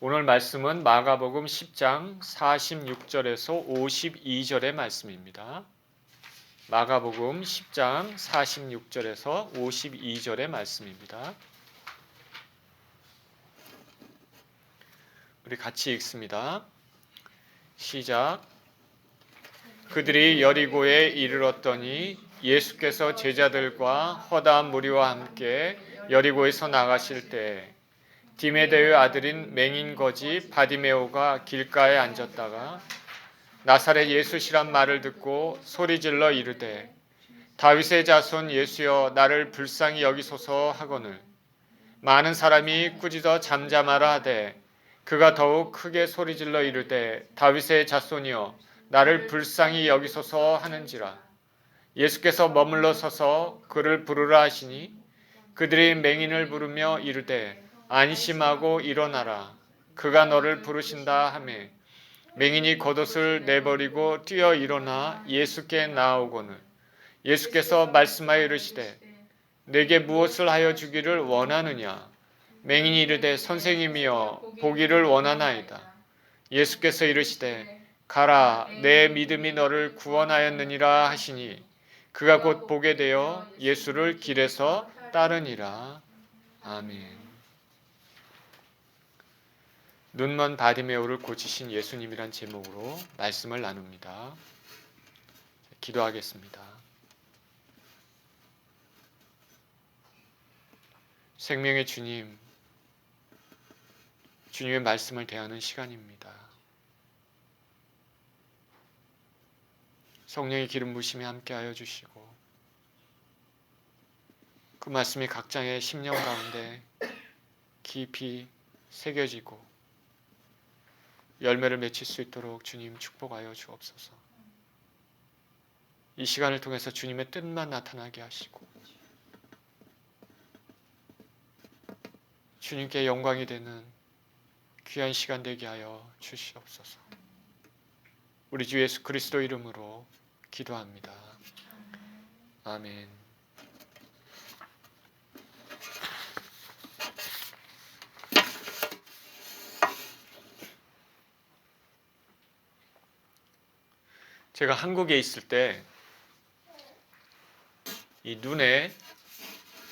오늘 말씀은 마가복음 10장 46절에서 52절의 말씀입니다. 마가복음 10장 46절에서 52절의 말씀입니다. 우리 같이 읽습니다. 시작. 그들이 여리고에 이르렀더니 예수께서 제자들과 허다한 무리와 함께 여리고에서 나가실 때 디메데의 아들인 맹인거지 바디메오가 길가에 앉았다가 나사렛 예수시란 말을 듣고 소리질러 이르되 다윗의 자손 예수여 나를 불쌍히 여기소서 하거늘 많은 사람이 꾸짖어 잠잠하라 하되 그가 더욱 크게 소리질러 이르되 다윗의 자손이여 나를 불쌍히 여기소서 하는지라. 예수께서 머물러 서서 그를 부르라 하시니 그들이 맹인을 부르며 이르되 안심하고 일어나라. 그가 너를 부르신다 하매 맹인이 겉옷을 내버리고 뛰어 일어나 예수께 나아오거늘 예수께서 말씀하여 이르시되 내게 무엇을 하여 주기를 원하느냐. 맹인이 이르되 선생님이여 보기를 원하나이다. 예수께서 이르시되 가라 내 믿음이 너를 구원하였느니라 하시니 그가 곧 보게 되어 예수를 길에서 따르니라. 아멘. 눈먼 바디메오를 고치신 예수님이란 제목으로 말씀을 나눕니다. 기도하겠습니다. 생명의 주님, 주님의 말씀을 대하는 시간입니다. 성령의 기름 부으심에 함께하여 주시고 그 말씀이 각자의 심령 가운데 깊이 새겨지고 열매를 맺힐 수 있도록 주님 축복하여 주옵소서. 이 시간을 통해서 주님의 뜻만 나타나게 하시고 주님께 영광이 되는 귀한 시간 되게 하여 주시옵소서. 우리 주 예수 그리스도 이름으로 기도합니다. 아멘. 제가 한국에 있을 때 이 눈에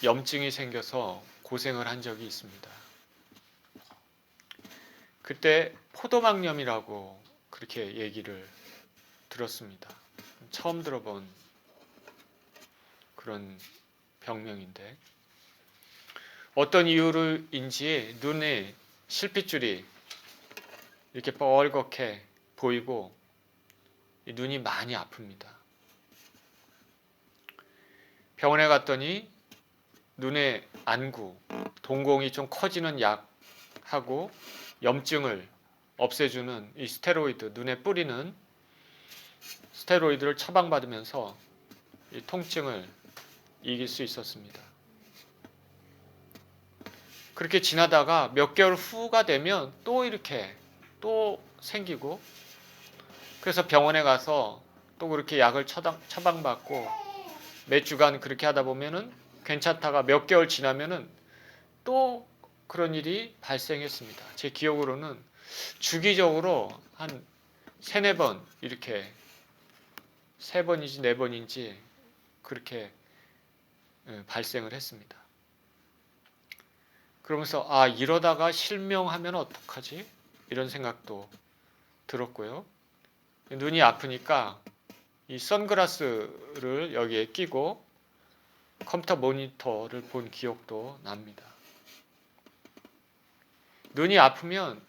염증이 생겨서 고생을 한 적이 있습니다. 그때 포도막염이라고 그렇게 얘기를 들었습니다. 처음 들어본 그런 병명인데 어떤 이유로인지 눈에 실핏줄이 이렇게 뻘겋게 보이고 눈이 많이 아픕니다. 병원에 갔더니 눈의 안구, 동공이 좀 커지는 약하고 염증을 없애주는 이 스테로이드, 눈에 뿌리는 스테로이드를 처방받으면서 이 통증을 이길 수 있었습니다. 그렇게 지나다가 몇 개월 후가 되면 또 이렇게 또 생기고 그래서 병원에 가서 또 그렇게 약을 처방받고 몇 주간 그렇게 하다 보면은 괜찮다가 몇 개월 지나면은 또 그런 일이 발생했습니다. 제 기억으로는 주기적으로 한 3-4번 이렇게 3번인지 4번인지 그렇게 발생을 했습니다. 그러면서 이러다가 실명하면 어떡하지? 이런 생각도 들었고요. 눈이 아프니까 이 선글라스를 여기에 끼고 컴퓨터 모니터를 본 기억도 납니다. 눈이 아프면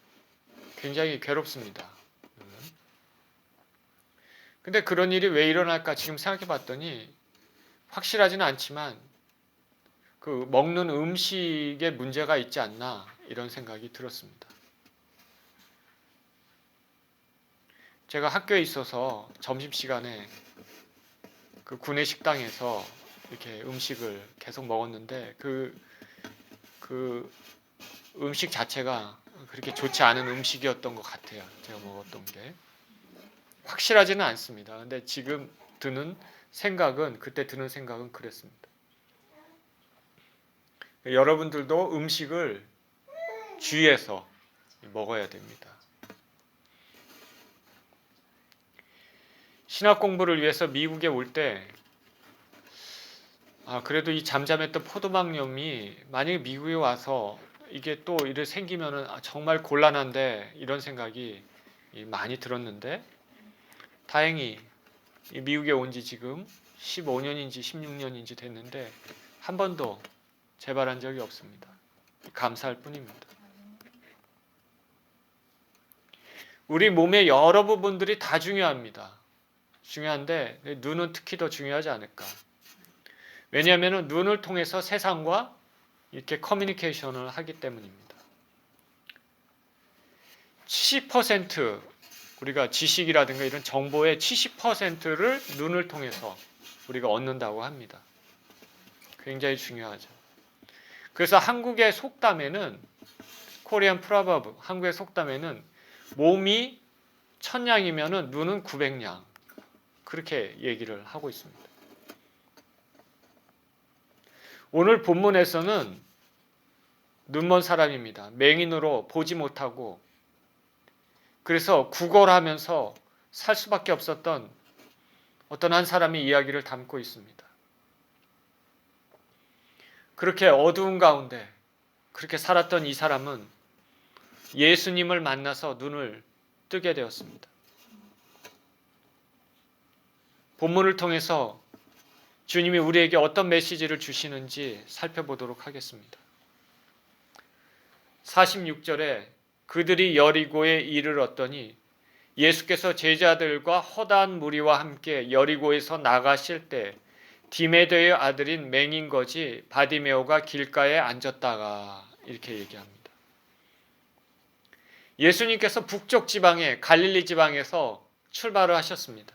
굉장히 괴롭습니다. 근데 그런 일이 왜 일어날까 지금 생각해 봤더니 확실하지는 않지만 그 먹는 음식에 문제가 있지 않나 이런 생각이 들었습니다. 제가 학교에 있어서 점심시간에 그 구내 식당에서 이렇게 음식을 계속 먹었는데 그 음식 자체가 그렇게 좋지 않은 음식이었던 것 같아요. 제가 먹었던 게. 확실하지는 않습니다. 근데 지금 그때 드는 생각은 그랬습니다. 여러분들도 음식을 주의해서 먹어야 됩니다. 신학 공부를 위해서 미국에 올 때 그래도 이 잠잠했던 포도막염이 만약에 미국에 와서 이게 또 이래 생기면은 정말 곤란한데 이런 생각이 많이 들었는데 다행히 미국에 온 지 지금 15년인지 16년인지 됐는데 한 번도 재발한 적이 없습니다. 감사할 뿐입니다. 우리 몸의 여러 부분들이 다 중요합니다. 중요한데 눈은 특히 더 중요하지 않을까. 왜냐하면 눈을 통해서 세상과 이렇게 커뮤니케이션을 하기 때문입니다. 70% 우리가 지식이라든가 이런 정보의 70%를 눈을 통해서 우리가 얻는다고 합니다. 굉장히 중요하죠. 그래서 한국의 속담에는 코리안 프로버브, 한국의 속담에는 몸이 1000냥이면 눈은 900냥 그렇게 얘기를 하고 있습니다. 오늘 본문에서는 눈먼 사람입니다. 맹인으로 보지 못하고 그래서 구걸하면서 살 수밖에 없었던 어떤 한 사람의 이야기를 담고 있습니다. 그렇게 어두운 가운데 그렇게 살았던 이 사람은 예수님을 만나서 눈을 뜨게 되었습니다. 본문을 통해서 주님이 우리에게 어떤 메시지를 주시는지 살펴보도록 하겠습니다. 46절에 그들이 여리고에 이르렀더니 예수께서 제자들과 허다한 무리와 함께 여리고에서 나가실 때 디메데의 아들인 맹인거지 바디메오가 길가에 앉았다가 이렇게 얘기합니다. 예수님께서 북쪽 지방에 갈릴리 지방에서 출발을 하셨습니다.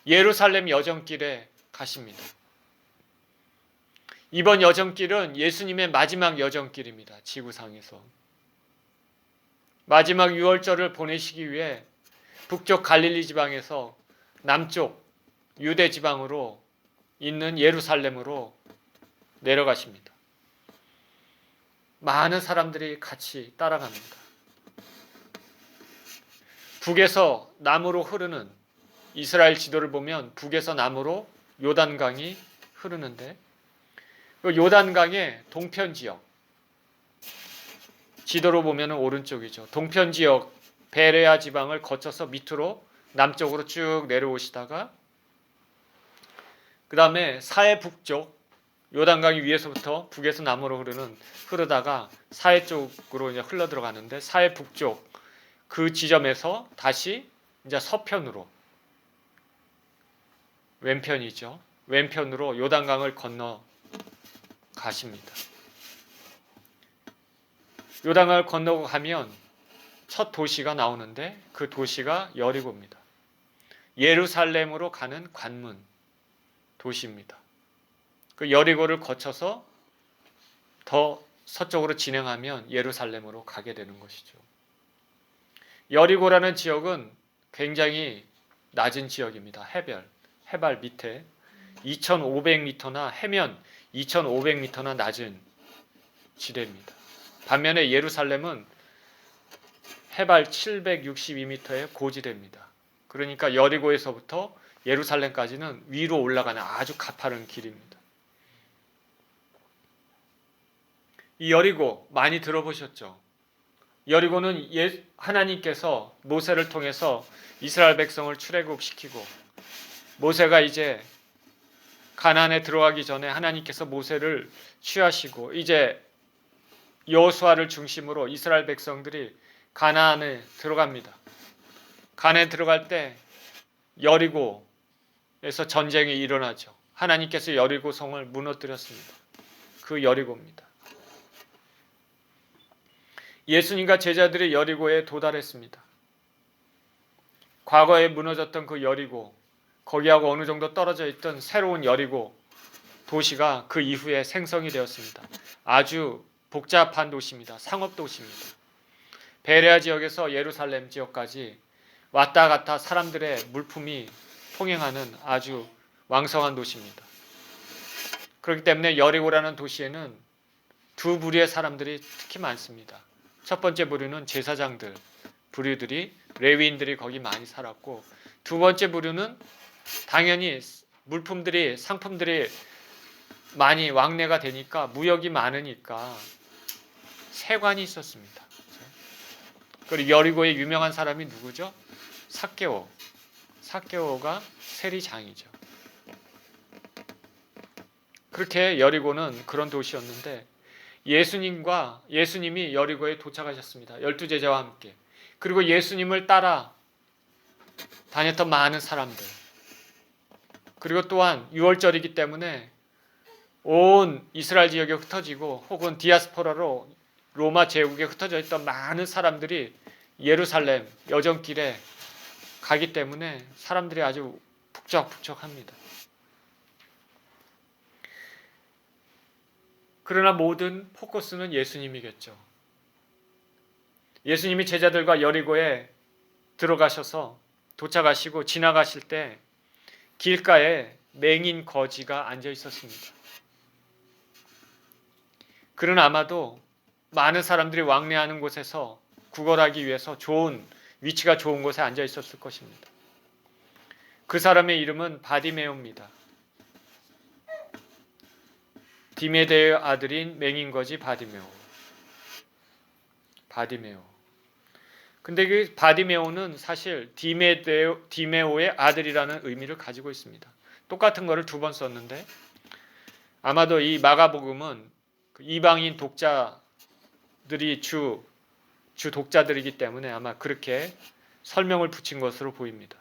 예루살렘 여정길에 가십니다. 이번 여정길은 예수님의 마지막 여정길입니다. 지구상에서. 마지막 유월절을 보내시기 위해 북쪽 갈릴리 지방에서 남쪽 유대 지방으로 있는 예루살렘으로 내려가십니다. 많은 사람들이 같이 따라갑니다. 북에서 남으로 흐르는 이스라엘 지도를 보면 북에서 남으로 요단강이 흐르는데 요단강의 동편 지역 지도로 보면 오른쪽이죠. 동편 지역 베레아 지방을 거쳐서 밑으로 남쪽으로 쭉 내려오시다가 그 다음에 사해 북쪽 요단강이 위에서부터 북에서 남으로 흐르다가 사해 쪽으로 이제 흘러 들어가는데 사해 북쪽 그 지점에서 다시 이제 서편으로 왼편이죠. 왼편으로 요단강을 건너 가십니다. 요단강을 건너고 가면 첫 도시가 나오는데 그 도시가 여리고입니다. 예루살렘으로 가는 관문 도시입니다. 그 여리고를 거쳐서 더 서쪽으로 진행하면 예루살렘으로 가게 되는 것이죠. 여리고라는 지역은 굉장히 낮은 지역입니다. 해발 밑에 2500m나 해면 2500m나 낮은 지대입니다. 반면에 예루살렘은 해발 762m의 고지대입니다. 그러니까 여리고에서부터 예루살렘까지는 위로 올라가는 아주 가파른 길입니다. 이 여리고 많이 들어보셨죠? 여리고는 하나님께서 모세를 통해서 이스라엘 백성을 출애굽시키고 모세가 이제 가나안에 들어가기 전에 하나님께서 모세를 취하시고 이제 여호수아를 중심으로 이스라엘 백성들이 가나안에 들어갑니다. 가나안에 들어갈 때 여리고에서 전쟁이 일어나죠. 하나님께서 여리고 성을 무너뜨렸습니다. 그 여리고입니다. 예수님과 제자들이 여리고에 도달했습니다. 과거에 무너졌던 그 여리고, 거기하고 어느 정도 떨어져 있던 새로운 여리고 도시가 그 이후에 생성이 되었습니다. 아주 복잡한 도시입니다. 상업 도시입니다. 베레아 지역에서 예루살렘 지역까지 왔다 갔다 사람들의 물품이 통행하는 아주 왕성한 도시입니다. 그렇기 때문에 여리고라는 도시에는 두 부류의 사람들이 특히 많습니다. 첫 번째 부류는 제사장들, 부류들이 레위인들이 거기 많이 살았고, 두 번째 부류는 당연히 물품들이 상품들이 많이 왕래가 되니까 무역이 많으니까 세관이 있었습니다. 그리고 여리고의 유명한 사람이 누구죠? 삭개오. 삭개오가 세리장이죠. 그렇게 여리고는 그런 도시였는데 예수님이 여리고에 도착하셨습니다. 12제자와 함께. 그리고 예수님을 따라 다녔던 많은 사람들. 그리고 또한 6월절이기 때문에 온 이스라엘 지역에 흩어지고 혹은 디아스포라로 로마 제국에 흩어져 있던 많은 사람들이 예루살렘 여정길에 가기 때문에 사람들이 아주 북적북적합니다. 그러나 모든 포커스는 예수님이겠죠. 예수님이 제자들과 여리고에 들어가셔서 도착하시고 지나가실 때 길가에 맹인 거지가 앉아 있었습니다. 그는 아마도 많은 사람들이 왕래하는 곳에서 구걸하기 위해서 위치가 좋은 곳에 앉아 있었을 것입니다. 그 사람의 이름은 바디메오입니다. 디메데의 아들인 맹인거지 바디메오. 근데 그 바디메오는 사실 디메오의 아들이라는 의미를 가지고 있습니다. 똑같은 거를 두 번 썼는데 아마도 이 마가복음은 이방인 독자들이 주 독자들이기 때문에 아마 그렇게 설명을 붙인 것으로 보입니다.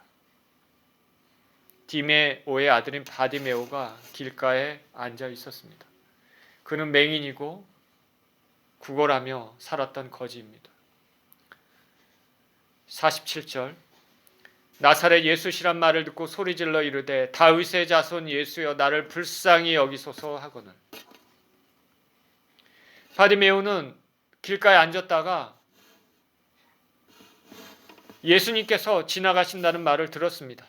디메오의 아들인 바디메오가 길가에 앉아 있었습니다. 그는 맹인이고 구걸하며 살았던 거지입니다. 47절 나사렛 예수시란 말을 듣고 소리질러 이르되 다윗의 자손 예수여 나를 불쌍히 여기소서 하거늘. 바디메오는 길가에 앉았다가 예수님께서 지나가신다는 말을 들었습니다.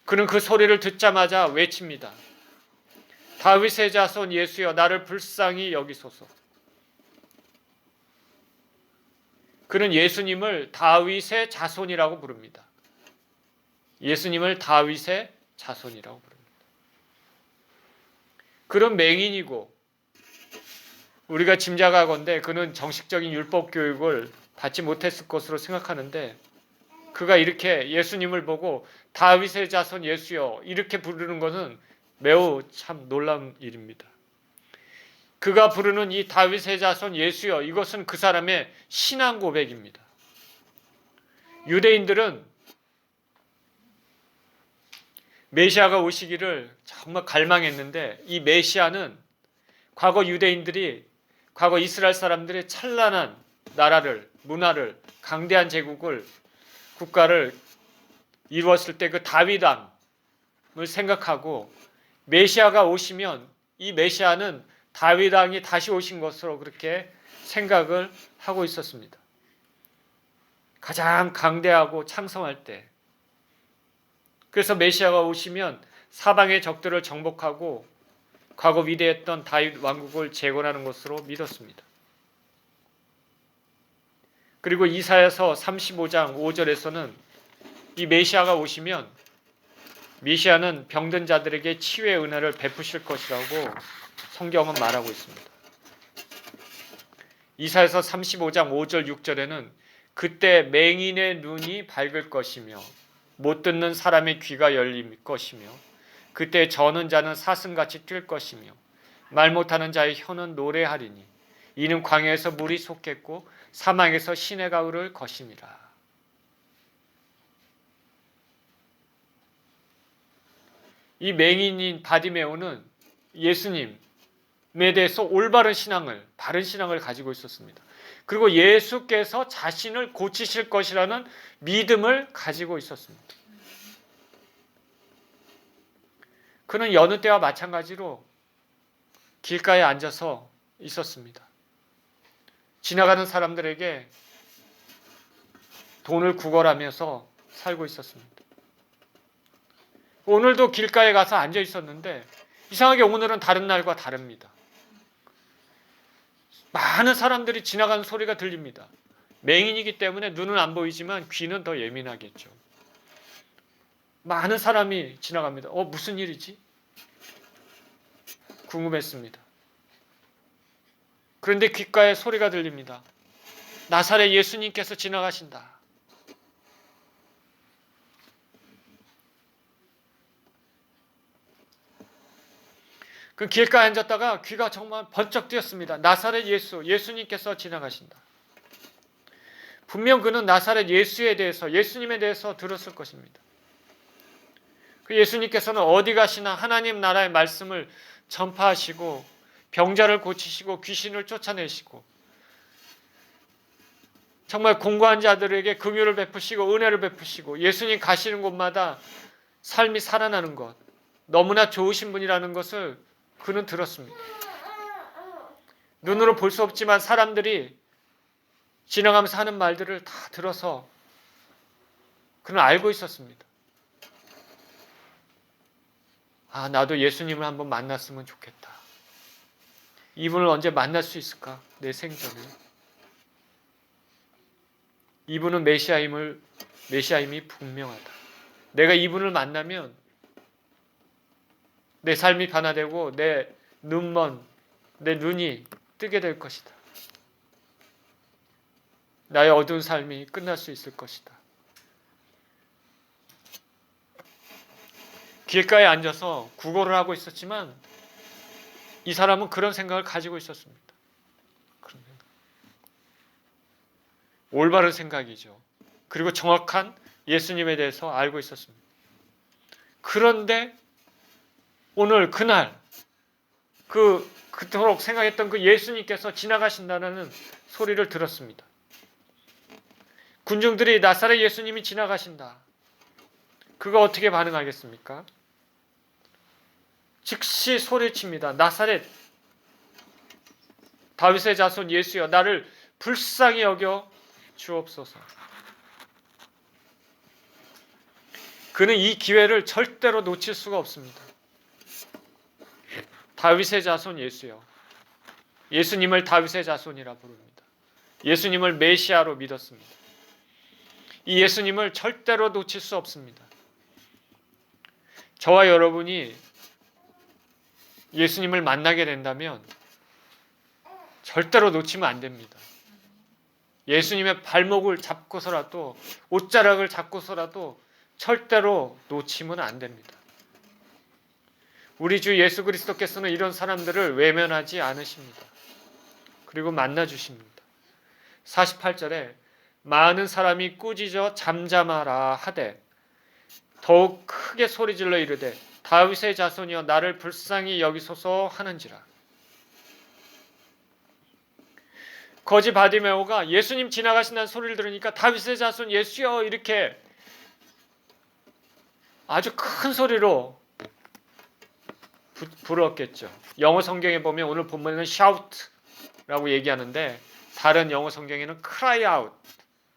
그는 그 소리를 듣자마자 외칩니다. 다윗의 자손 예수여 나를 불쌍히 여기소서. 그는 예수님을 다윗의 자손이라고 부릅니다. 예수님을 다윗의 자손이라고 부릅니다. 그는 맹인이고 우리가 짐작하건대 그는 정식적인 율법 교육을 받지 못했을 것으로 생각하는데 그가 이렇게 예수님을 보고 다윗의 자손 예수여 이렇게 부르는 것은 매우 참 놀라운 일입니다. 그가 부르는 이 다윗의 자손 예수여 이것은 그 사람의 신앙 고백입니다. 유대인들은 메시아가 오시기를 정말 갈망했는데 이 메시아는 과거 이스라엘 사람들의 찬란한 나라를 문화를 강대한 국가를 이루었을 때 그 다윗왕을 생각하고 메시아가 오시면 이 메시아는 다윗 왕이 다시 오신 것으로 그렇게 생각을 하고 있었습니다. 가장 강대하고 창성할 때. 그래서 메시아가 오시면 사방의 적들을 정복하고 과거 위대했던 다윗 왕국을 재건하는 것으로 믿었습니다. 그리고 이사야서 35장 5절에서는 이 메시아가 오시면 메시아는 병든 자들에게 치유의 은혜를 베푸실 것이라고 성경은 말하고 있습니다. 이사야서 35장 5절 6절에는 그때 맹인의 눈이 밝을 것이며 못 듣는 사람의 귀가 열릴 것이며 그때 저는 자는 사슴같이 뛸 것이며 말 못하는 자의 혀는 노래하리니 이는 광야에서 물이 솟겠고 사막에서 시내가 흐를 것임이라. 이 맹인인 바디메오는 예수님에 대해서 바른 신앙을 가지고 있었습니다. 그리고 예수께서 자신을 고치실 것이라는 믿음을 가지고 있었습니다. 그는 여느 때와 마찬가지로 길가에 앉아서 있었습니다. 지나가는 사람들에게 돈을 구걸하면서 살고 있었습니다. 오늘도 길가에 가서 앉아 있었는데 이상하게 오늘은 다른 날과 다릅니다. 많은 사람들이 지나가는 소리가 들립니다. 맹인이기 때문에 눈은 안 보이지만 귀는 더 예민하겠죠. 많은 사람이 지나갑니다. 무슨 일이지? 궁금했습니다. 그런데 귓가에 소리가 들립니다. 나사렛 예수님께서 지나가신다. 그 길가에 앉았다가 귀가 정말 번쩍 뜨였습니다. 나사렛 예수님께서 지나가신다. 분명 그는 나사렛 예수님에 대해서 들었을 것입니다. 그 예수님께서는 어디 가시나 하나님 나라의 말씀을 전파하시고 병자를 고치시고 귀신을 쫓아내시고 정말 공고한 자들에게 긍휼을 베푸시고 은혜를 베푸시고 예수님 가시는 곳마다 삶이 살아나는 것, 너무나 좋으신 분이라는 것을 그는 들었습니다. 눈으로 볼 수 없지만 사람들이 지나가면서 하는 말들을 다 들어서 그는 알고 있었습니다. 나도 예수님을 한번 만났으면 좋겠다. 이분을 언제 만날 수 있을까? 내 생전에. 이분은 메시아임이 분명하다. 내가 이분을 만나면 내 삶이 변화되고 내 눈이 뜨게 될 것이다. 나의 어두운 삶이 끝날 수 있을 것이다. 길가에 앉아서 구걸을 하고 있었지만 이 사람은 그런 생각을 가지고 있었습니다. 올바른 생각이죠. 그리고 정확한 예수님에 대해서 알고 있었습니다. 그런데 오늘 그날 그토록 생각했던 그 예수님께서 지나가신다는 소리를 들었습니다. 군중들이 나사렛 예수님이 지나가신다. 그가 어떻게 반응하겠습니까? 즉시 소리칩니다. 나사렛 다윗의 자손 예수여 나를 불쌍히 여겨 주옵소서. 그는 이 기회를 절대로 놓칠 수가 없습니다. 다윗의 자손 예수여. 예수님을 다윗의 자손이라 부릅니다. 예수님을 메시아로 믿었습니다. 이 예수님을 절대로 놓칠 수 없습니다. 저와 여러분이 예수님을 만나게 된다면 절대로 놓치면 안 됩니다. 예수님의 발목을 잡고서라도 옷자락을 잡고서라도 절대로 놓치면 안 됩니다. 우리 주 예수 그리스도께서는 이런 사람들을 외면하지 않으십니다. 그리고 만나주십니다. 48절에 많은 사람이 꾸짖어 잠잠하라 하되 더욱 크게 소리질러 이르되 다윗의 자손이여 나를 불쌍히 여기소서 하는지라. 거지 바디메오가 예수님 지나가신다는 소리를 들으니까 다윗의 자손 예수여 이렇게 아주 큰 소리로 부르었겠죠. 영어 성경에 보면 오늘 본문에는 shout라고 얘기하는데 다른 영어 성경에는 cry out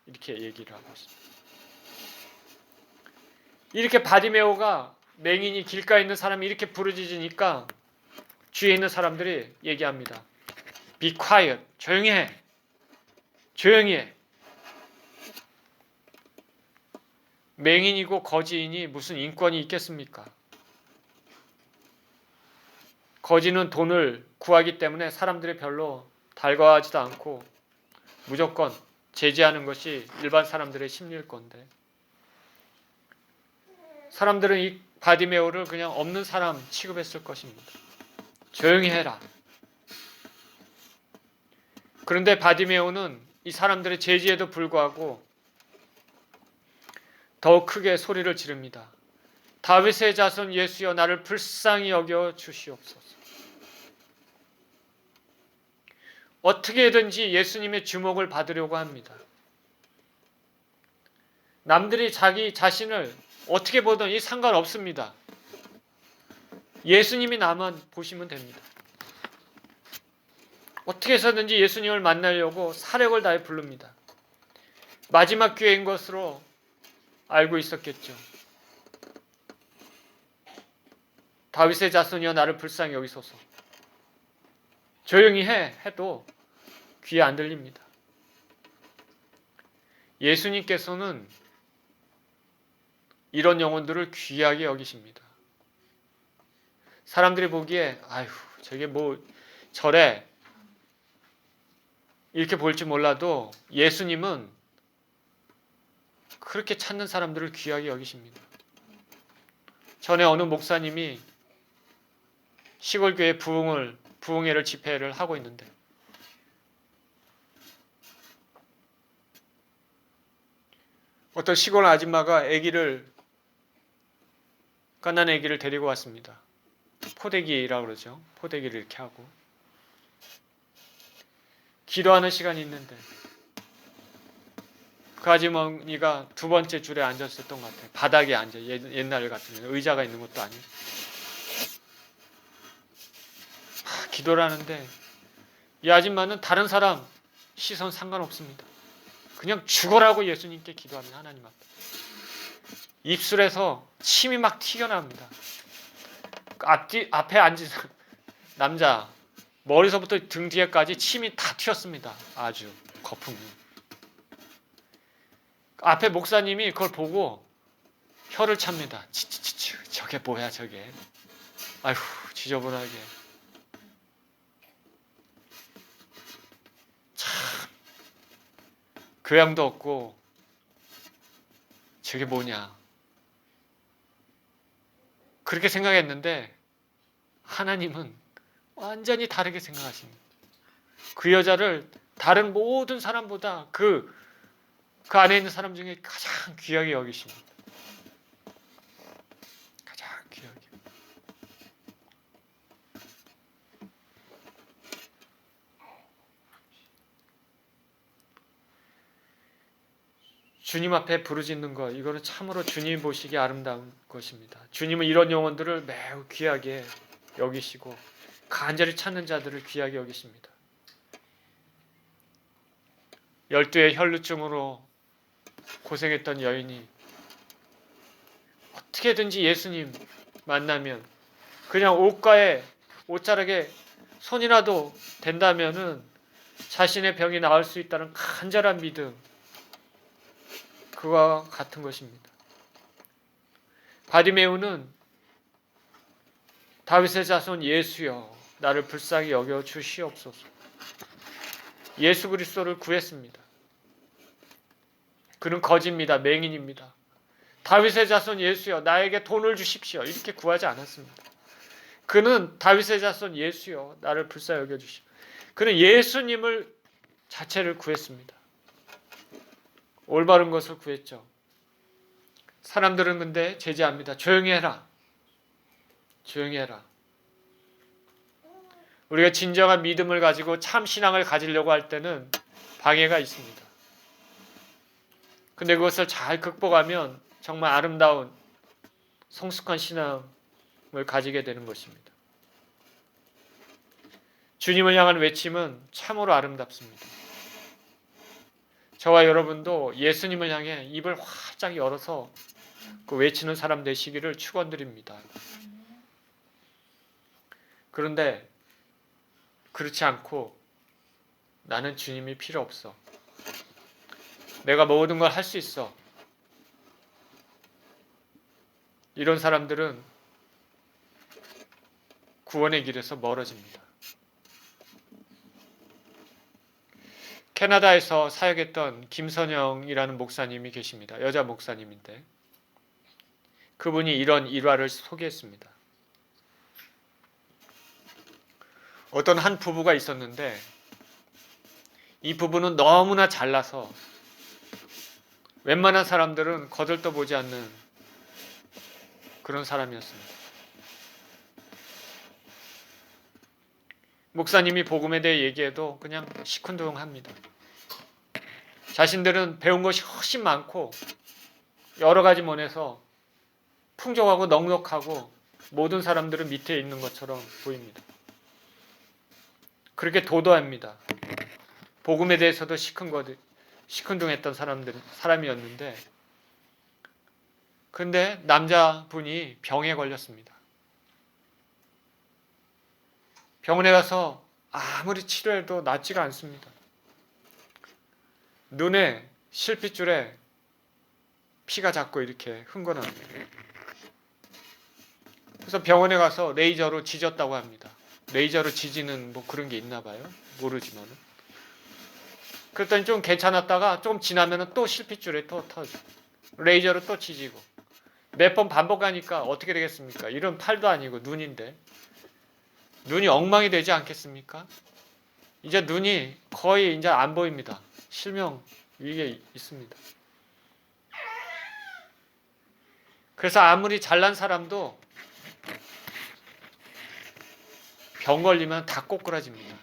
이렇게 얘기를 하고 있습니다. 이렇게 바디메오가 맹인이 길가에 있는 사람이 이렇게 부르짖으니까 주위에 있는 사람들이 얘기합니다. Be quiet. 조용히 해. 조용히 해. 맹인이고 거지인이 무슨 인권이 있겠습니까? 거지는 돈을 구하기 때문에 사람들이 별로 달가워하지도 않고 무조건 제지하는 것이 일반 사람들의 심리일 건데 사람들은 이 바디메오를 그냥 없는 사람 취급했을 것입니다. 조용히 해라. 그런데 바디메오는 이 사람들의 제지에도 불구하고 더욱 크게 소리를 지릅니다. 다윗의 자손 예수여 나를 불쌍히 여겨 주시옵소서. 어떻게든지 예수님의 주목을 받으려고 합니다. 남들이 자기 자신을 어떻게 보든 이 상관없습니다. 예수님이 나만 보시면 됩니다. 어떻게 해서든지 예수님을 만나려고 사력을 다해 부릅니다. 마지막 기회인 것으로 알고 있었겠죠. 다윗의 자손이여 나를 불쌍히 여기소서. 조용히 해도 귀에 안 들립니다. 예수님께서는 이런 영혼들을 귀하게 여기십니다. 사람들이 보기에 아휴 저게 뭐 저래 이렇게 볼지 몰라도 예수님은 그렇게 찾는 사람들을 귀하게 여기십니다. 전에 어느 목사님이 시골 교회 부흥회를 집회를 하고 있는데 어떤 시골 아줌마가 갓난 아기를 데리고 왔습니다. 포대기라고 그러죠. 포대기를 이렇게 하고 기도하는 시간이 있는데 그 아주머니가 두 번째 줄에 앉았었던 것 같아요. 바닥에 앉아 옛날 같으면 의자가 있는 것도 아니고 기도를 하는데 이 아줌마는 다른 사람 시선 상관없습니다. 그냥 죽어라고 예수님께 기도하면 하나님 앞에 입술에서 침이 막 튀겨나옵니다. 앞에 앉은 남자 머리서부터 등 뒤에까지 침이 다 튀었습니다. 아주 거품이. 앞에 목사님이 그걸 보고 혀를 찹니다. 치치치치 저게 뭐야 저게. 아휴 지저분하게. 참 교양도 없고 저게 뭐냐. 그렇게 생각했는데 하나님은 완전히 다르게 생각하십니다. 그 여자를 다른 모든 사람보다 그 안에 있는 사람 중에 가장 귀하게 여기십니다. 가장 귀하게. 주님 앞에 부르짖는 것, 이거는 참으로 주님 보시기에 아름다운 것입니다. 주님은 이런 영혼들을 매우 귀하게 여기시고 간절히 찾는 자들을 귀하게 여기십니다. 12의 혈루증으로 고생했던 여인이 어떻게든지 예수님 만나면 그냥 옷자락에 손이라도 댄다면은 자신의 병이 나을 수 있다는 간절한 믿음, 그와 같은 것입니다. 바디메오는 다윗의 자손 예수여 나를 불쌍히 여겨 주시옵소서. 예수 그리스도를 구했습니다. 그는 거지입니다. 맹인입니다. 다윗의 자손 예수여 나에게 돈을 주십시오. 이렇게 구하지 않았습니다. 그는 다윗의 자손 예수여 나를 불쌍히 여겨 주십시오. 그는 예수님을 자체를 구했습니다. 올바른 것을 구했죠. 사람들은 근데 제지합니다. 조용히 해라. 조용히 해라. 우리가 진정한 믿음을 가지고 참 신앙을 가지려고 할 때는 방해가 있습니다. 근데 그것을 잘 극복하면 정말 아름다운 성숙한 신앙을 가지게 되는 것입니다. 주님을 향한 외침은 참으로 아름답습니다. 저와 여러분도 예수님을 향해 입을 활짝 열어서 그 외치는 사람 되시기를 축원드립니다. 그런데 그렇지 않고 나는 주님이 필요 없어. 내가 모든 걸 할 수 있어. 이런 사람들은 구원의 길에서 멀어집니다. 캐나다에서 사역했던 김선영이라는 목사님이 계십니다. 여자 목사님인데 그분이 이런 일화를 소개했습니다. 어떤 한 부부가 있었는데 이 부부는 너무나 잘나서 웬만한 사람들은 거들떠보지 않는 그런 사람이었습니다. 목사님이 복음에 대해 얘기해도 그냥 시큰둥합니다. 자신들은 배운 것이 훨씬 많고 여러 가지 면에서 풍족하고 넉넉하고 모든 사람들은 밑에 있는 것처럼 보입니다. 그렇게 도도합니다. 복음에 대해서도 시큰둥했던 사람이었는데 근데 남자분이 병에 걸렸습니다. 병원에 가서 아무리 치료해도 낫지가 않습니다. 눈에 실핏줄에 피가 자꾸 이렇게 흥건합니다. 그래서 병원에 가서 레이저로 지졌다고 합니다. 레이저로 지지는 뭐 그런 게 있나 봐요. 모르지만은. 그랬더니 좀 괜찮았다가 좀 지나면은 또 실핏줄에 또 터져. 레이저로 또 지지고. 몇 번 반복하니까 어떻게 되겠습니까? 이런 팔도 아니고 눈인데. 눈이 엉망이 되지 않겠습니까? 이제 눈이 거의 이제 안 보입니다. 실명 위기에 있습니다. 그래서 아무리 잘난 사람도 병 걸리면 다 꼬꾸라집니다.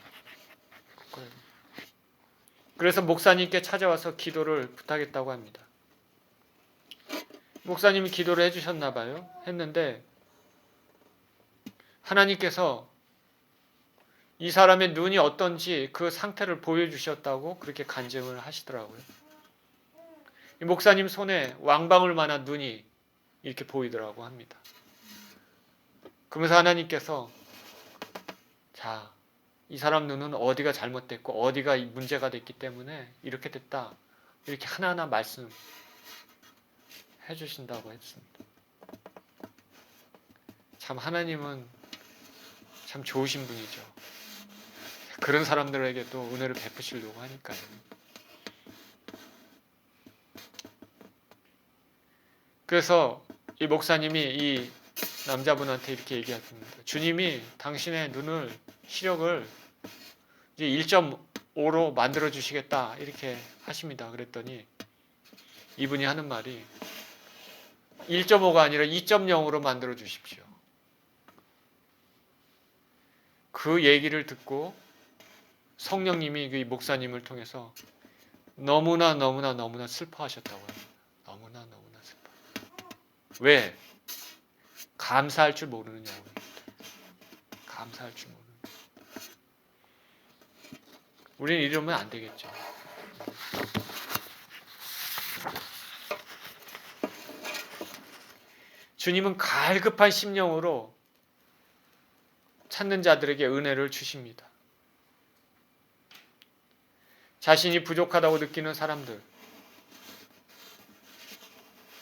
그래서 목사님께 찾아와서 기도를 부탁했다고 합니다. 목사님이 기도를 해주셨나 봐요. 했는데 하나님께서 이 사람의 눈이 어떤지 그 상태를 보여주셨다고 그렇게 간증을 하시더라고요. 이 목사님 손에 왕방울만한 눈이 이렇게 보이더라고 합니다. 그러면서 하나님께서 자, 이 사람 눈은 어디가 잘못됐고 어디가 문제가 됐기 때문에 이렇게 됐다. 이렇게 하나하나 말씀해 주신다고 했습니다. 참 하나님은 참 좋으신 분이죠. 그런 사람들에게도 은혜를 베푸시려고 하니까요. 그래서 이 목사님이 이 남자분한테 이렇게 얘기했습니다. 주님이 당신의 눈을 시력을 이제 1.5로 만들어 주시겠다 이렇게 하십니다. 그랬더니 이분이 하는 말이 1.5가 아니라 2.0으로 만들어 주십시오. 그 얘기를 듣고 성령님이 그 목사님을 통해서 너무나 슬퍼하셨다고 합니다. 너무나 슬퍼. 왜? 감사할 줄 모르는 영혼입니다. 감사할 줄 모르는. 우리는 이러면 안 되겠죠. 주님은 갈급한 심령으로 찾는 자들에게 은혜를 주십니다. 자신이 부족하다고 느끼는 사람들,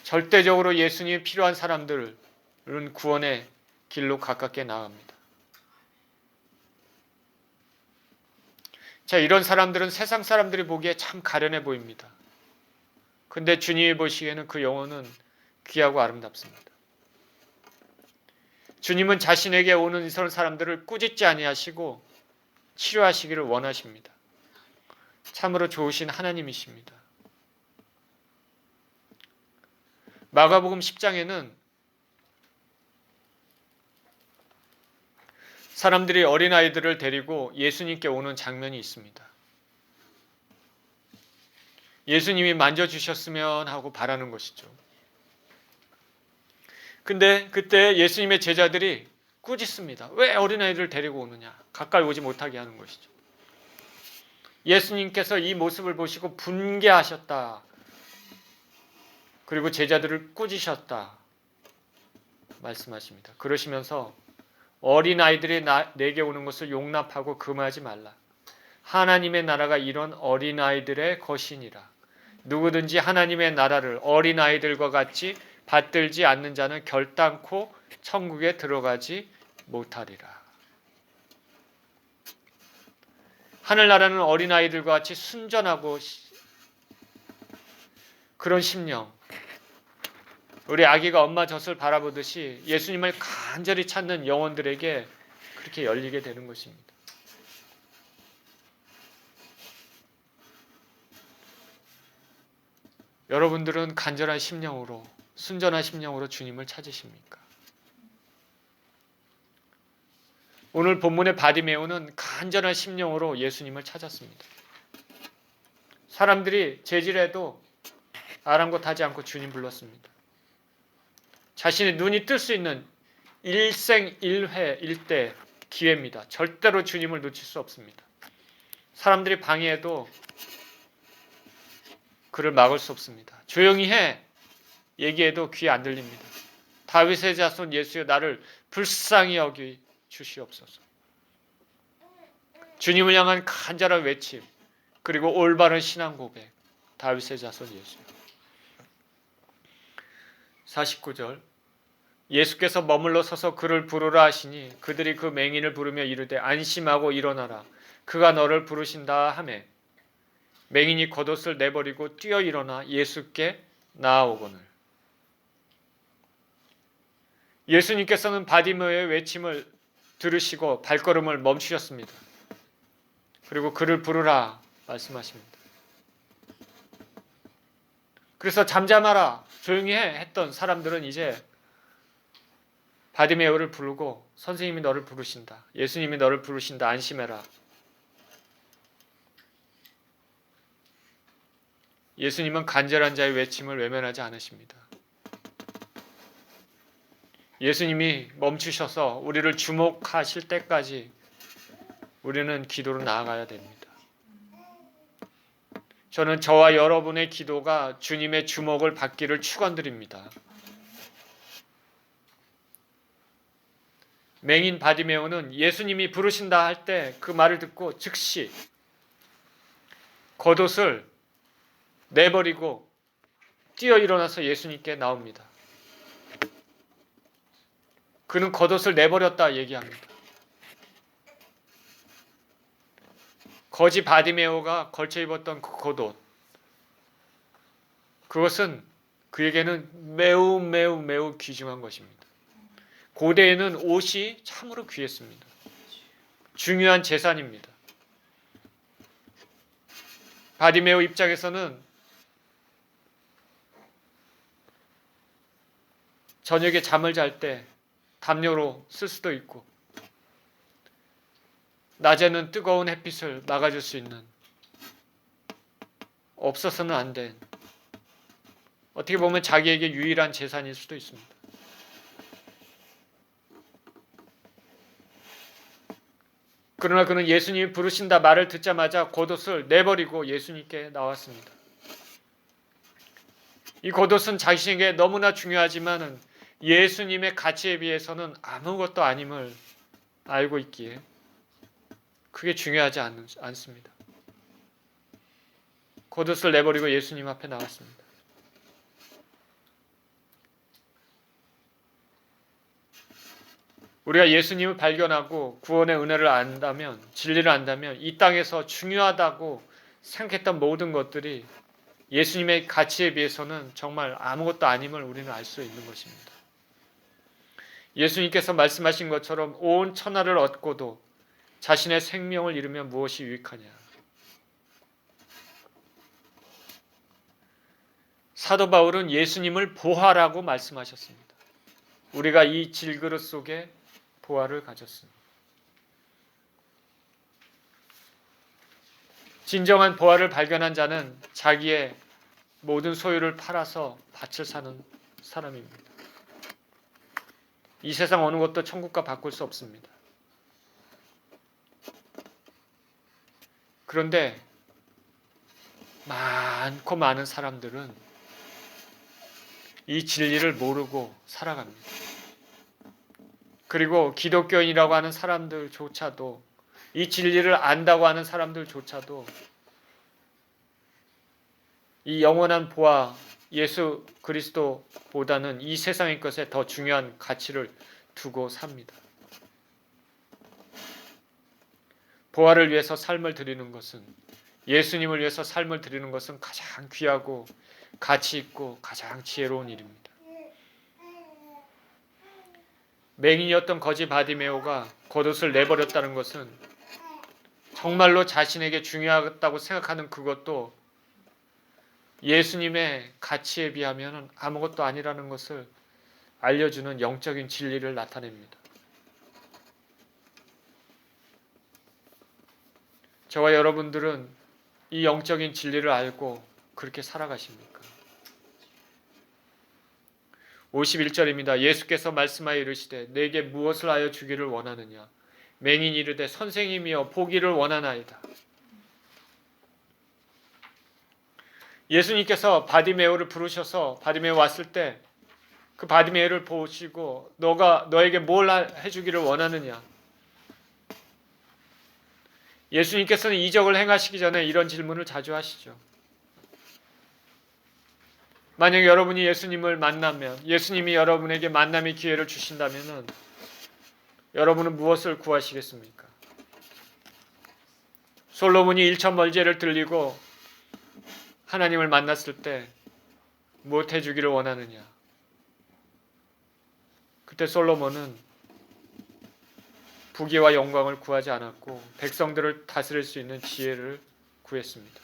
절대적으로 예수님이 필요한 사람들은 구원의 길로 가깝게 나아갑니다. 자, 이런 사람들은 세상 사람들이 보기에 참 가련해 보입니다. 근데 주님이 보시기에는 그 영혼은 귀하고 아름답습니다. 주님은 자신에게 오는 이런 사람들을 꾸짖지 아니하시고 치료하시기를 원하십니다. 참으로 좋으신 하나님이십니다. 마가복음 10장에는 사람들이 어린아이들을 데리고 예수님께 오는 장면이 있습니다. 예수님이 만져주셨으면 하고 바라는 것이죠. 근데 그때 예수님의 제자들이 꾸짖습니다. 왜 어린아이들을 데리고 오느냐? 가까이 오지 못하게 하는 것이죠. 예수님께서 이 모습을 보시고 분개하셨다. 그리고 제자들을 꾸짖으셨다. 말씀하십니다. 그러시면서 어린아이들이 내게 오는 것을 용납하고 금하지 말라. 하나님의 나라가 이런 어린아이들의 것이니라. 누구든지 하나님의 나라를 어린아이들과 같이 받들지 않는 자는 결단코 천국에 들어가지 못하리라. 하늘나라는 어린아이들과 같이 순전하고 그런 심령, 우리 아기가 엄마 젖을 바라보듯이 예수님을 간절히 찾는 영혼들에게 그렇게 열리게 되는 것입니다. 여러분들은 간절한 심령으로, 순전한 심령으로 주님을 찾으십니까? 오늘 본문의 바디메오는 간절한 심령으로 예수님을 찾았습니다. 사람들이 제질해도 아랑곳하지 않고 주님 불렀습니다. 자신의 눈이 뜰 수 있는 일생일회 기회입니다. 절대로 주님을 놓칠 수 없습니다. 사람들이 방해해도 그를 막을 수 없습니다. 조용히 해 얘기해도 귀에 안 들립니다. 다윗의 자손 예수여 나를 불쌍히 여기 주시옵소서. 주님을 향한 간절한 외침, 그리고 올바른 신앙 고백, 다윗의 자손 예수. 49절 예수께서 머물러 서서 그를 부르라 하시니 그들이 그 맹인을 부르며 이르되 안심하고 일어나라 그가 너를 부르신다 하매 맹인이 겉옷을 내버리고 뛰어 일어나 예수께 나아오거늘. 예수님께서는 바디메오의 외침을 들으시고 발걸음을 멈추셨습니다. 그리고 그를 부르라 말씀하십니다. 그래서 잠잠하라 조용히 해 했던 사람들은 이제 바디메오를 부르고 선생님이 너를 부르신다. 예수님이 너를 부르신다. 안심해라. 예수님은 간절한 자의 외침을 외면하지 않으십니다. 예수님이 멈추셔서 우리를 주목하실 때까지 우리는 기도로 나아가야 됩니다. 저는 저와 여러분의 기도가 주님의 주목을 받기를 축원드립니다. 맹인 바디메오는 예수님이 부르신다 할 때 그 말을 듣고 즉시 겉옷을 내버리고 뛰어 일어나서 예수님께 나옵니다. 그는 겉옷을 내버렸다 얘기합니다. 거지 바디메오가 걸쳐 입었던 그 겉옷, 그것은 그에게는 매우 귀중한 것입니다. 고대에는 옷이 참으로 귀했습니다. 중요한 재산입니다. 바디메오 입장에서는 저녁에 잠을 잘 때 담요로 쓸 수도 있고 낮에는 뜨거운 햇빛을 막아줄 수 있는 없어서는 안 된 어떻게 보면 자기에게 유일한 재산일 수도 있습니다. 그러나 그는 예수님이 부르신다 말을 듣자마자 겉옷을 내버리고 예수님께 나왔습니다. 이 겉옷은 자신에게 너무나 중요하지만은 예수님의 가치에 비해서는 아무것도 아님을 알고 있기에 그게 중요하지 않습니다. 겉옷을 내버리고 예수님 앞에 나왔습니다. 우리가 예수님을 발견하고 구원의 은혜를 안다면, 진리를 안다면 이 땅에서 중요하다고 생각했던 모든 것들이 예수님의 가치에 비해서는 정말 아무것도 아님을 우리는 알 수 있는 것입니다. 예수님께서 말씀하신 것처럼 온 천하를 얻고도 자신의 생명을 잃으면 무엇이 유익하냐. 사도 바울은 예수님을 보화라고 말씀하셨습니다. 우리가 이 질그릇 속에 보화를 가졌습니다. 진정한 보화를 발견한 자는 자기의 모든 소유를 팔아서 밭을 사는 사람입니다. 이 세상 어느 것도 천국과 바꿀 수 없습니다. 그런데 많고 많은 사람들은 이 진리를 모르고 살아갑니다. 그리고 기독교인이라고 하는 사람들조차도 이 진리를 안다고 하는 사람들조차도 이 영원한 보화 예수 그리스도보다는 이 세상의 것에 더 중요한 가치를 두고 삽니다. 보화를 위해서 삶을 드리는 것은 예수님을 위해서 삶을 드리는 것은 가장 귀하고 가치 있고 가장 지혜로운 일입니다. 맹인이었던 거지 바디메오가 겉옷을 내버렸다는 것은 정말로 자신에게 중요하다고 생각하는 그것도 예수님의 가치에 비하면 아무것도 아니라는 것을 알려주는 영적인 진리를 나타냅니다. 저와 여러분들은 이 영적인 진리를 알고 그렇게 살아가십니까? 51절입니다. 예수께서 말씀하여 이르시되 내게 무엇을 하여 주기를 원하느냐? 맹인이 이르되 선생님이여 보기를 원하나이다. 예수님께서 바디메오를 부르셔서 바디메오 왔을 때 그 바디메오를 보시고 너에게 뭘 해주기를 원하느냐? 예수님께서는 이적을 행하시기 전에 이런 질문을 자주 하시죠. 만약 여러분이 예수님을 만나면, 예수님이 여러분에게 만남의 기회를 주신다면 여러분은 무엇을 구하시겠습니까? 솔로몬이 일천벌제를 들리고 하나님을 만났을 때 무엇 해주기를 원하느냐? 그때 솔로몬은 부귀와 영광을 구하지 않았고 백성들을 다스릴 수 있는 지혜를 구했습니다.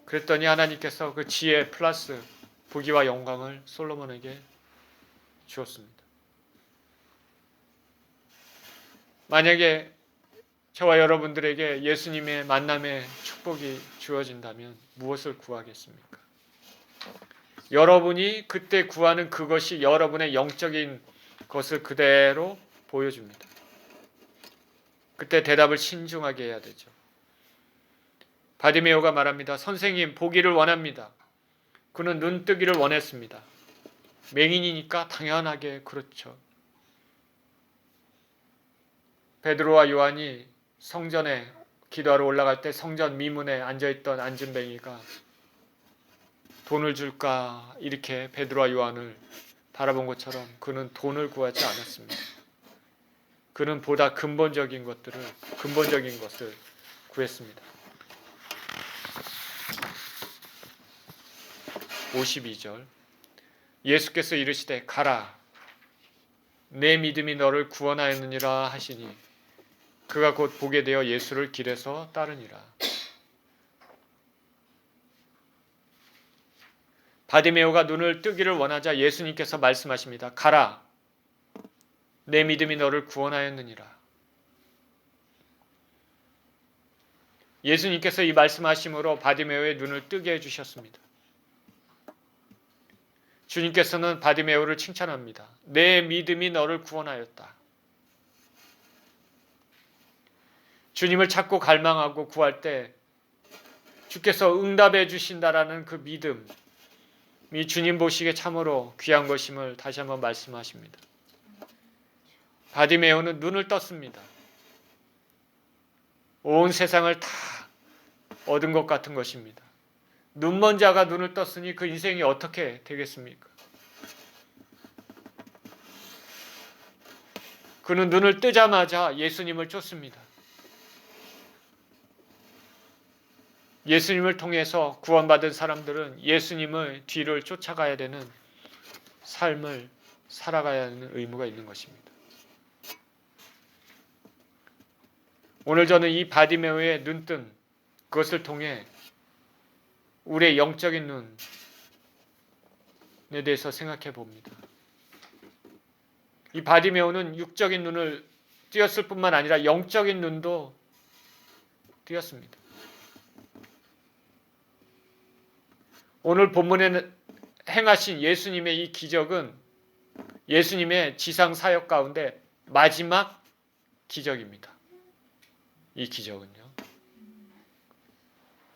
그랬더니 하나님께서 그 지혜 플러스 부귀와 영광을 솔로몬에게 주었습니다. 만약에 저와 여러분들에게 예수님의 만남의 축복이 주어진다면 무엇을 구하겠습니까? 여러분이 그때 구하는 그것이 여러분의 영적인 것을 그대로 보여줍니다. 그때 대답을 신중하게 해야 되죠. 바디메오가 말합니다. 선생님, 보기를 원합니다. 그는 눈뜨기를 원했습니다. 맹인이니까 당연하게 그렇죠. 베드로와 요한이 성전에 기도하러 올라갈 때 성전 미문에 앉아있던 안진뱅이가 돈을 줄까 이렇게 베드로와 요한을 바라본 것처럼 그는 돈을 구하지 않았습니다. 그는 보다 근본적인 것을 구했습니다. 52절 예수께서 이르시되 가라 내 믿음이 너를 구원하였느니라 하시니 그가 곧 보게 되어 예수를 길에서 따르니라. 바디메오가 눈을 뜨기를 원하자 예수님께서 말씀하십니다. 가라 내 믿음이 너를 구원하였느니라. 예수님께서 이 말씀하심으로 바디메오의 눈을 뜨게 해주셨습니다. 주님께서는 바디메오를 칭찬합니다. 내 믿음이 너를 구원하였다. 주님을 찾고 갈망하고 구할 때 주께서 응답해 주신다라는 그 믿음이 주님 보시기에 참으로 귀한 것임을 다시 한번 말씀하십니다. 바디메오는 눈을 떴습니다. 온 세상을 다 얻은 것 같은 것입니다. 눈먼 자가 눈을 떴으니 그 인생이 어떻게 되겠습니까? 그는 눈을 뜨자마자 예수님을 쫓습니다. 예수님을 통해서 구원받은 사람들은 예수님의 뒤를 쫓아가야 되는 삶을 살아가야 하는 의무가 있는 것입니다. 오늘 저는 이 바디메오의 눈뜬 그것을 통해 우리의 영적인 눈에 대해서 생각해 봅니다. 이 바디메오는 육적인 눈을 띄었을 뿐만 아니라 영적인 눈도 띄었습니다. 오늘 본문에 행하신 예수님의 이 기적은 예수님의 지상 사역 가운데 마지막 기적입니다. 이 기적은요.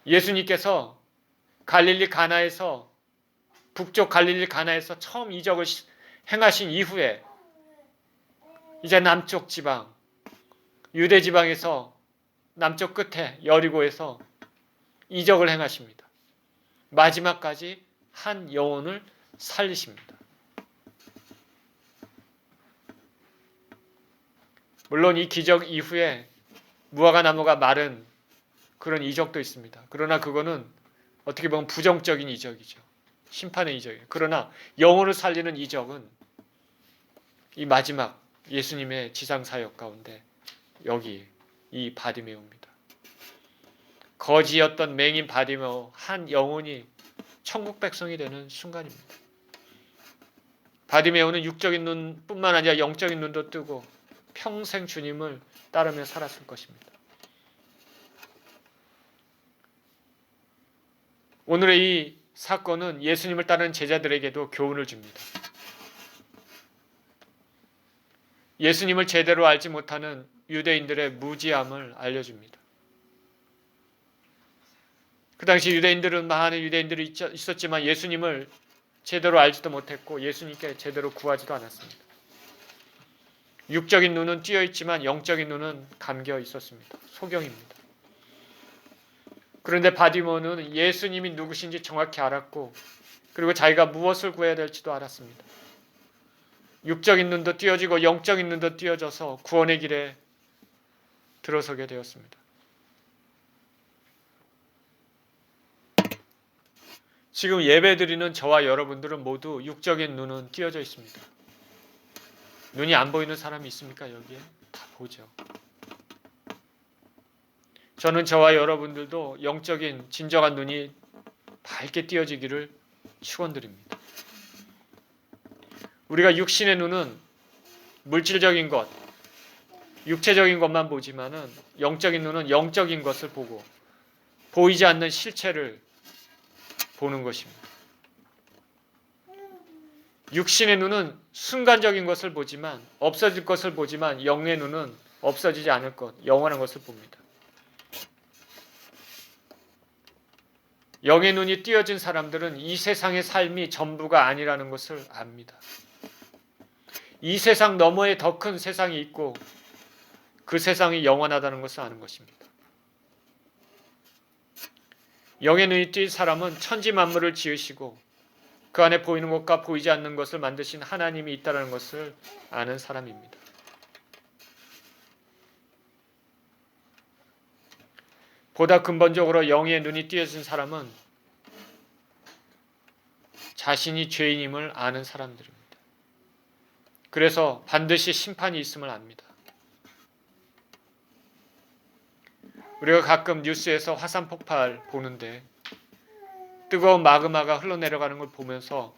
예수님께서 갈릴리 가나에서 북쪽 갈릴리 가나에서 처음 이적을 행하신 이후에 이제 남쪽 지방 유대 지방에서 남쪽 끝에 여리고에서 이적을 행하십니다. 마지막까지 한 영혼을 살리십니다. 물론 이 기적 이후에 무화과 나무가 마른 그런 이적도 있습니다. 그러나 그거는 어떻게 보면 부정적인 이적이죠. 심판의 이적이에요. 그러나 영혼을 살리는 이적은 이 마지막 예수님의 지상 사역 가운데 여기 이 바디메오입니다. 거지였던 맹인 바디메오 한 영혼이 천국 백성이 되는 순간입니다. 바디메오는 육적인 눈뿐만 아니라 영적인 눈도 뜨고 평생 주님을 따르며 살았을 것입니다. 오늘의 이 사건은 예수님을 따르는 제자들에게도 교훈을 줍니다. 예수님을 제대로 알지 못하는 유대인들의 무지함을 알려줍니다. 그 당시 유대인들은 많은 유대인들이 있었지만 예수님을 제대로 알지도 못했고 예수님께 제대로 구하지도 않았습니다. 육적인 눈은 띄어 있지만 영적인 눈은 감겨 있었습니다. 소경입니다. 그런데 바디모는 예수님이 누구신지 정확히 알았고 그리고 자기가 무엇을 구해야 될지도 알았습니다. 육적인 눈도 띄어지고 영적인 눈도 띄어져서 구원의 길에 들어서게 되었습니다. 지금 예배드리는 저와 여러분들은 모두 육적인 눈은 띄어져 있습니다. 눈이 안 보이는 사람이 있습니까? 여기에 다 보죠. 저는 저와 여러분들도 영적인 진정한 눈이 밝게 띄어지기를 축원드립니다. 우리가 육신의 눈은 물질적인 것, 육체적인 것만 보지만은 영적인 눈은 영적인 것을 보고 보이지 않는 실체를 보는 것입니다. 육신의 눈은 순간적인 것을 보지만 없어질 것을 보지만 영의 눈은 없어지지 않을 것, 영원한 것을 봅니다. 영의 눈이 띄어진 사람들은 이 세상의 삶이 전부가 아니라는 것을 압니다. 이 세상 너머에 더 큰 세상이 있고 그 세상이 영원하다는 것을 아는 것입니다. 영의 눈이 띈 사람은 천지 만물을 지으시고 그 안에 보이는 것과 보이지 않는 것을 만드신 하나님이 있다는 것을 아는 사람입니다. 보다 근본적으로 영의 눈이 띄어진 사람은 자신이 죄인임을 아는 사람들입니다. 그래서 반드시 심판이 있음을 압니다. 우리가 가끔 뉴스에서 화산 폭발 보는데 뜨거운 마그마가 흘러내려가는 걸 보면서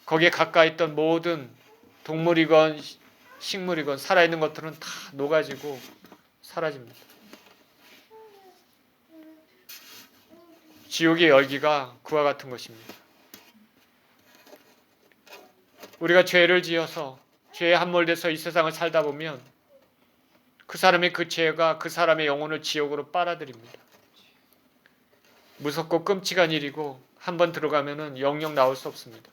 거기에 가까이 있던 모든 동물이건 식물이건 살아있는 것들은 다 녹아지고 사라집니다. 지옥의 열기가 그와 같은 것입니다. 우리가 죄를 지어서 죄에 함몰돼서 이 세상을 살다 보면 그 사람의 그 죄가 그 사람의 영혼을 지옥으로 빨아들입니다. 무섭고 끔찍한 일이고 한번 들어가면은 영영 나올 수 없습니다.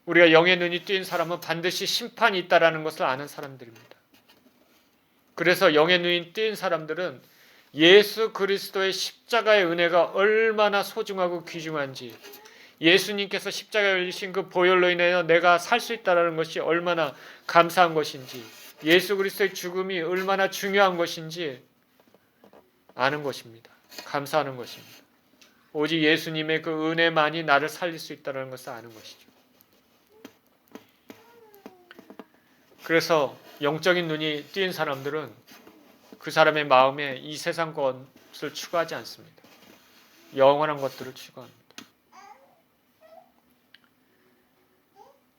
우리가 영의 눈이 띈 사람은 반드시 심판이 있다는 것을 아는 사람들입니다. 그래서 영의 눈이 띈 사람들은 예수 그리스도의 십자가의 은혜가 얼마나 소중하고 귀중한지, 예수님께서 십자가에 열리신 그 보혈로 인하여 내가 살 수 있다는 것이 얼마나 감사한 것인지, 예수 그리스도의 죽음이 얼마나 중요한 것인지 아는 것입니다. 감사하는 것입니다. 오직 예수님의 그 은혜만이 나를 살릴 수 있다는 것을 아는 것이죠. 그래서 영적인 눈이 띈 사람들은 그 사람의 마음에 이 세상 것을 추구하지 않습니다. 영원한 것들을 추구합니다.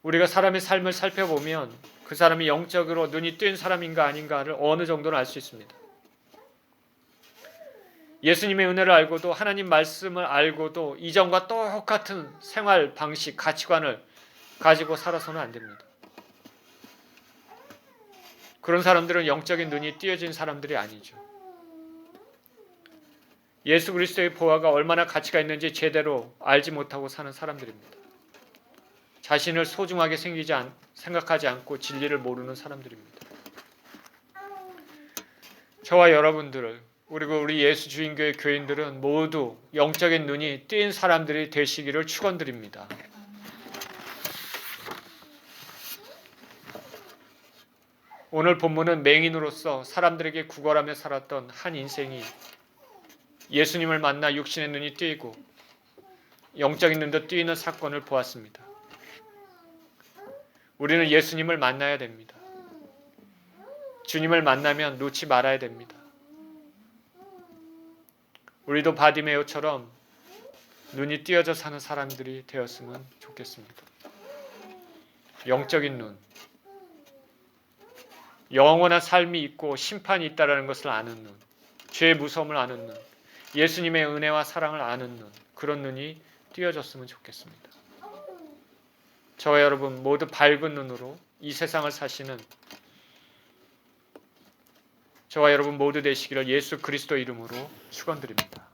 우리가 사람의 삶을 살펴보면 그 사람이 영적으로 눈이 뜬 사람인가 아닌가를 어느 정도는 알 수 있습니다. 예수님의 은혜를 알고도 하나님 말씀을 알고도 이전과 똑같은 생활 방식, 가치관을 가지고 살아서는 안 됩니다. 그런 사람들은 영적인 눈이 띄어진 사람들이 아니죠. 예수 그리스도의 보화가 얼마나 가치가 있는지 제대로 알지 못하고 사는 사람들입니다. 자신을 소중하게 생각하지 않고 진리를 모르는 사람들입니다. 저와 여러분들을, 그리고 우리 예수 주인교회 교인들은 모두 영적인 눈이 띈 사람들이 되시기를 축원드립니다. 오늘 본문은 맹인으로서 사람들에게 구걸하며 살았던 한 인생이 예수님을 만나 육신의 눈이 띄고 영적인 눈도 띄는 사건을 보았습니다. 우리는 예수님을 만나야 됩니다. 주님을 만나면 놓지 말아야 됩니다. 우리도 바디메오처럼 눈이 띄어져 사는 사람들이 되었으면 좋겠습니다. 영적인 눈, 영원한 삶이 있고 심판이 있다는 것을 아는 눈, 죄의 무서움을 아는 눈, 예수님의 은혜와 사랑을 아는 눈, 그런 눈이 띄어졌으면 좋겠습니다. 저와 여러분 모두 밝은 눈으로 이 세상을 사시는 저와 여러분 모두 되시기를 예수 그리스도 이름으로 축원드립니다.